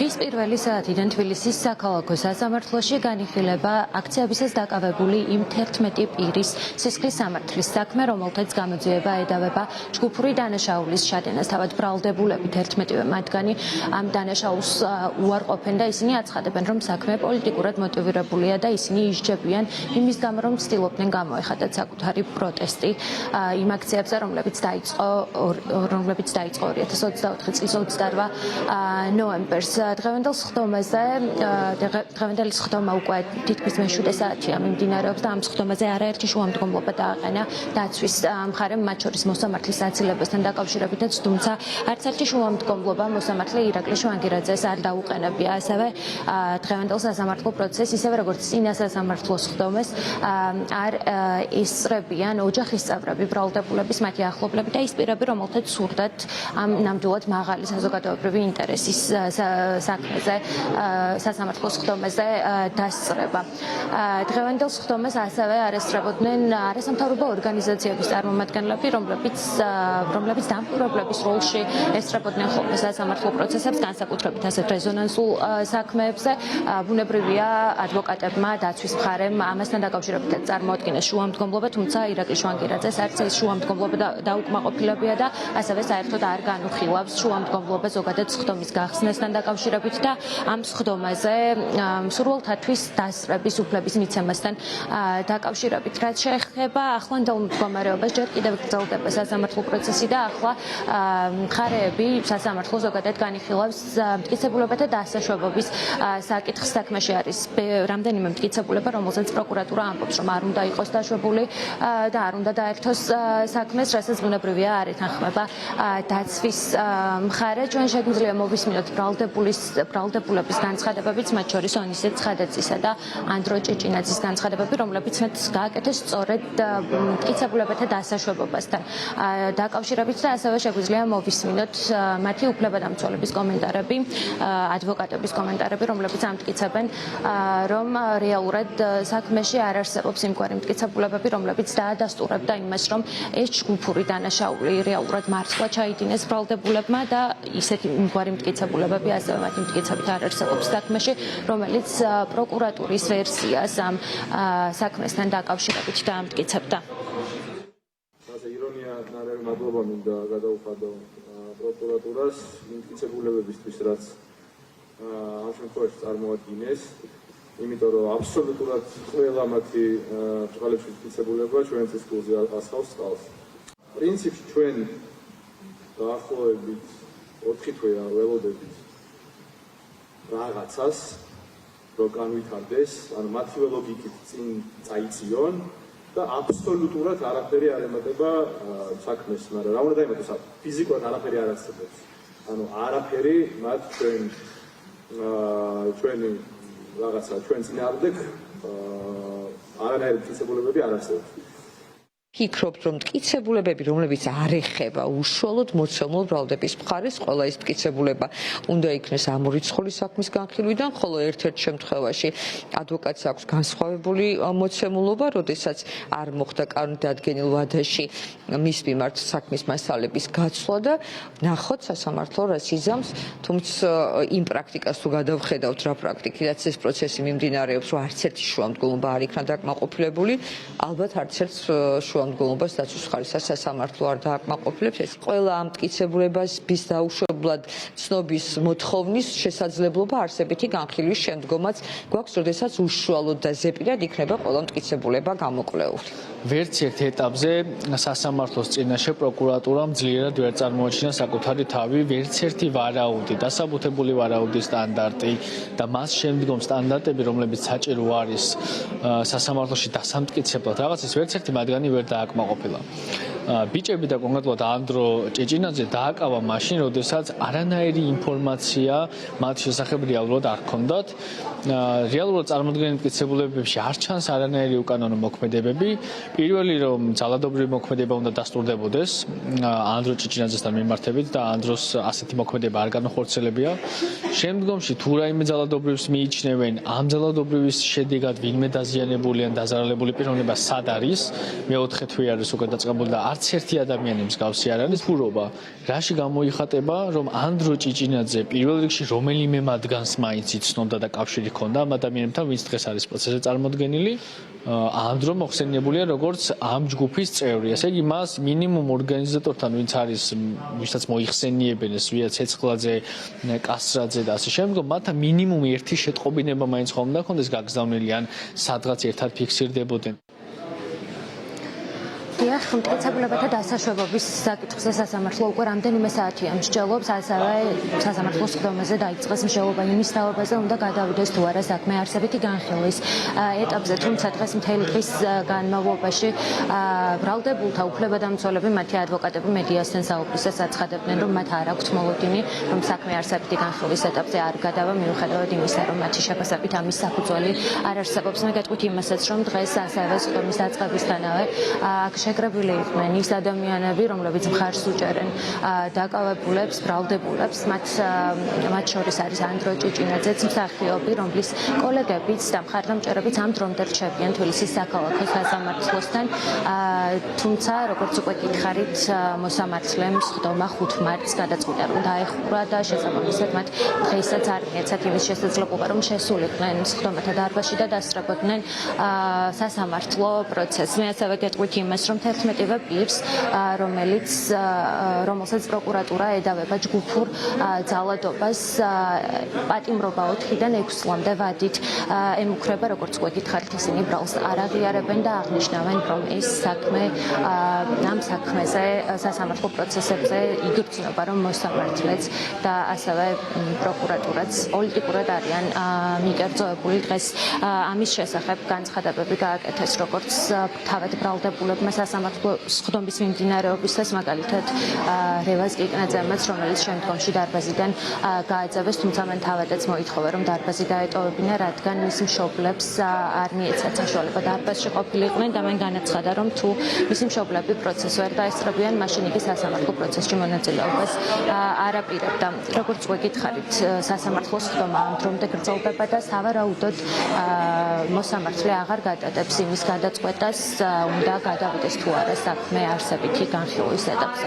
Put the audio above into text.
დღის პირველი საათიდან თბილისის საქალაქო სასამართლოში განიხილება აქციებისას დაკავებული იმ 11 პირის სისხლის სამართლის საქმე, რომელთაც გამოძიება ედავება ჯგუფური დანაშაულის შადენას. თავად ბრალდებულები 11-ვე მათგანი ამ დანაშაულს უარყოფენ და ისინი აცხადებენ, რომ საქმე პოლიტიკურად მოტივირებულია და ისინი ისჯებიან იმის გამო, რომ ცდილობდნენ გამოეხადათ საკუთარი პროტესტი იმ აქციებზე, რომლებიც დაიწყო 2024 წლის 28 ნოემბერს. დღევანდელ სხდომა უკვე თითქმის მე-7 საათია მიმდინარეობს და ამ სხდომაზე არაერთი შუამდგომლობა დააყენა დაცვის მხარემ, მათ შორის მოსამართლის აცილებასთან დაკავშირებითაც, თუმცა არც ერთი შუამდგომლობა მოსამართლე ირაკლი შვანგირაძეს არ დაუყენებია. ასევე დღევანდელ სასამართლო პროცესს, ისევე როგორც წინა სასამართლო სხდომას, არ ესწრებიან ოჯახის წევრები, ბრალდებულების მათი ახლობლები და ის პირები, რომელთაც სურდათ ამ ნამდვილად მაღალი საზოგადოებრივი ინტერესის საქმეზე, სასამართლო სხდომაზე დასწრება. დღევანდელ სხდომას ასევე არ ესწრებოდნენ არასამთავრობო ორგანიზაციების წარმომადგენლები, რომლებიც დამკვირვებლების როლში ესწრებოდნენ ხოლმე სასამართლო პროცესებს, განსაკუთრებით ასეთ რეზონანსულ საქმეებზე. ბუნებრივია, ადვოკატებმა დაცვის მხარემ ამასთან დაკავშირებითაც წარმოადგინეს შუამდგომლობა, თუმცა ირაკლი შვანგირაძეს არც ეს შუამდგომლობა დაუკმაყოფილებია და ასევე საერთოდ არ განუხილავს შუამდგომლობა ზოგადად სხდომის გახსნასთან დაკავშირებით და ამ სხდომაზე მსურველთათვის დასწრების უფლების მიცემასთან დაკავშირებით. რაც შეეხება ახლანდელ მდგომარეობას, ჯერ კიდევ გრძელდება სასამართლო პროცესი და ახლა მხარეები სასამართლო ზოგადად განიხილავს მტკიცებულებათა დასაშვებობის საკითხის საქმეში. არის რამდენიმე მტკიცებულება, რომელზეც პროკურატურა ამბობს, რომ არ უნდა იყოს დაშვებული და არ უნდა დაერთოს საქმეს, რასაც ბუნებრივია არ ეთანხმება დაცვის მხარე. ჩვენ შეგვიძლია მოვისმინოთ ბრალდებულების განცხადებებიც, მათ შორის ონისე ცხადეცისა და ანდრო ჭიჭინაძის განცხადებები, რომლებიც მათ გააკეთეს სწორედ მტკიცებულებათა დასაშვებობასთან დაკავშირებით და ასევე შეგვიძლია მოვისმინოთ მათი უფლებადამცველების კომენტარები, ადვოკატების კომენტარები, რომლებიც ამტკიცებენ, რომ რეალურად საქმეში არ არსებობს იმგვარი მტკიცებულებები, რომლებიც დაადასტურებდა იმას, რომ ეს ჯგუფური დანაშაული რეალურად მართლა ჩაიდინეს ბრალდებულებმა და ისეთი იმგვარი მტკიცებულებები ასევე მათი მტკიცებით არ არსებობს საქმეში, რომელიც პროკურატურის ვერსიას ამ საქმესთან დაკავშირებით დაამტკიცებდა. ირონია ნარევი მადლობა მინდა გადაუხადო პროკურატურას მტკიცებულებებისთვის, რაც ამ შემთხვევაში წარმოადგინეს, იმიტომ რომ აბსოლუტურად ყველა მათი ბრალებში მტკიცებულება ჩვენ წესკულზე ასხავს წყალს. პრინციპში ჩვენ დაახლოებით 4 თვეა ველოდებით რაღაცას, რომ განვითარდეს, ანუ მათივე ლოგიკით წინ წაიწიონ და აბსოლუტურად არაფერი არ ემატება საქმეს, მაგრამ რა უნდა დაემატოს, ფიზიკურად არაფერი არ არსებობს. ანუ არაფერი მათ ჩვენი რაღაცა ჩვენ წინააღმდეგ არანაირი მტკიცებულებები არ არსებობს. ფიქრობთ, რომ მტკიცებულებები, რომლებიც არ ეხება უშუალოდ მოცემულ ბრალდების მხარეს, ყველა ეს მტკიცებულება უნდა იქნეს ამ რიცხული საქმის განხილვიდან, ხოლო ერთ-ერთ შემთხვევაში ადვოკატს აქვს განსხვავებული მოცემულობა, როდესაც არ მოხდა კანონდადგენილ ვადაში მის მიმართ საქმის მასალების გაცვლა და ნახოთ სასამართლო რას იზამს, თუმცა იმ პრაქტიკას თუ გადავხედავთ, რა პრაქტიკიდაც ეს პროცესი მიმდინარეობს, რომ არც ერთი შუამდგომლობა არ იქნა დაკმაყოფილებული, ალბათ არც ერთ შუამდგომლობას დაცვის ხარისხს სასამართლო არ დააკმაყოფილებს. ეს ყველა ამ მტკიცებულებას bis დაუშვებლად ცნობის მოთხოვნის შესაძლებლობა არსებითი განხილვის შემდგომაც გვაქვს, როდესაც უშუალოდ და ზეპირად იქნება ყველა მტკიცებულება გამოკვლეული. ვერც ერთ ეტაპზე სასამართლოს წინაშე პროკურატურამ ძლიერად ვერ წარმოაჩინა საკუთარი თავი, ვერც ერთი ვარაუდი, დასაბუთებული ვარაუდის სტანდარტი და მას შემდგომ სტანდარტები, რომლებიც საჭირო არის სასამართლოში დასამტკიცებლად რაღაცას, ვერც ერთი მათგანი ვერ დააკმაყოფილა. ბიჭები და კონკრეტულად ანდრო ჭიჭინაძე დააკავა მაშინ, როდესაც არანაირი ინფორმაცია მათ შესახებ რეალურად არ ჰქონდათ. რეალურად წარმოდგენილ მტკიცებულებებში არ ჩანს არანაირი უკანონო მოქმედებები. პირველი რომ ძალადობრივი მოქმედება უნდა დასტურდებოდეს ანდრო ჭიჭინაძესთან მიმართებით და ანდროს ასეთი მოქმედება არ განახორციელებია. შემდგომში თუ რაიმე ძალადობრივს მიიჩნევენ, ამ ძალადობრივის შედეგად ვინმე დაზიანებული ან დაზარალებული პიროვნება სად არის, მეოთხე თვე არის უკვე დაწყებული და არც არც ერთი ადამიანი მსგავსი არ არის ბურობა. რაში გამოიხატება, რომ ანდრო ჭიჭინაძე პირველ რიგში რომელიმე მათგანს მაინც იცნობდა და კავშირი ჰქონდა ამ ადამიანებთან, ვინც დღეს არის პროცესზე წარმოდგენილი, ანდრო მოხსენიებულია როგორც ამ ჯგუფის წევრი. ესე იგი, მას მინიმუმ ორგანიზატორთან, ვინც არის, ვისაც მოიხსენიებენ, ვია ცეცხლაძე, კასრაძე და ასე შემდგომ, მათთან მინიმუმ ერთი შეტყობინება მაინც ხომ უნდა ქონდეს გაგზავნილი ან სადღაც ერთად ფიქსირდებოდნენ. დიახ, მტკიცებულებათა დასაშვებობის საკითხზე სასამართლო უკვე რამდენიმე საათია მსჯელობს, ასევე სასამართლოს სხდომაზე დაიწყეს მსჯელობა იმის თაობაზე, უნდა გადავიდეს თუ არა საქმე არსებითი განხილვის ეტაპზე, თუმცა დღეს მთელი დღის განმავლობაში ბრალდებულთა უფლებადამცველები, მათი ადვოკატები მედიასთან საუბრისას აცხადებდნენ, რომ მათ არ აქვთ მოლოდინი, რომ საქმე არსებითი განხილვის ეტაპზე არ გადავა, მიუხედავად იმისა, რომ მათი შეფასებით ამის საფუძველი არ არსებობს. მე გეტყვით იმასაც, რომ დღეს ასევე სხდომის დაწყებისთანავე აქ შეკრებილი იყვნენ ის ადამიანები, რომლებიც მხარს უჭერენ დაკავებულებს, ბრალდებულებს, მათ შორის არის ანდრო ჭიჭინაძეც მსახიობი, რომლის კოლეგებიც და მხარდამჭერებიც ამ დრომდე რჩებიან თბილისის საქალაქო სასამართლოსთან, თუმცა როგორც უკვე გითხარით, მოსამართლემ სხდომა 5 მარტს გადაწყვიტა, რომ დაეხურა და შესაბამისად მათ დღესაც არ მიეცათ იმის შესაძლებლობა, რომ შესულიყვნენ სხდომათა დარბაზში და დასწრებოდნენ სასამართლო პროცესს. მე ასევე გეტყვით იმას, რომ 11-ვე პირს, რომელსაც პროკურატურა ედავება ჯგუფურ ძალადობას, პატიმრობა 4-დან 6 ვადით ემუქრება, როგორც უკვე გითხარით, ისინი ბრალს არ აღიარებენ და აღნიშნავენ, რომ ეს საქმე ამ საქმეზე სასამართლო პროცესებზე იგრძნობა, რომ მოსამართლეც და ასევე პროკურატურაც პოლიტიკურად არიან მიკერძოებული. დღეს ამის შესახებ განცხადებები გააკეთეს, როგორც თავად ბრალდებულებმა სასამართლო სხდომის მიმდინარეობისას, მაგალითად რევაზ კიკნაძემაც, რომელიც შემდგომში დარბაზიდან გააძევეს, თუმცა მან თავადაც მოითხოვა, რომ დარბაზი დაეტოვებინა, რადგან მის მშობლებს არ მიეცათ საშუალება დარბაზში ყოფილიყვნენ და მან განაცხადა, რომ თუ მისი მშობლები პროცესს ვერ დაესწრებიან, მაშინ იგი სასამართლო პროცესში მონაწილეობას არ აპირებდა. როგორც უკვე გითხარით, სასამართლოს სხდომა ამ დრომდე გრძელდება და სავარაუდოდ მოსამართლე აღარ გადადებს იმის გადაწყვეტას, უნდა გადავიდეს თუ არა საქმე არსებითი განხილვის ეტაპზე.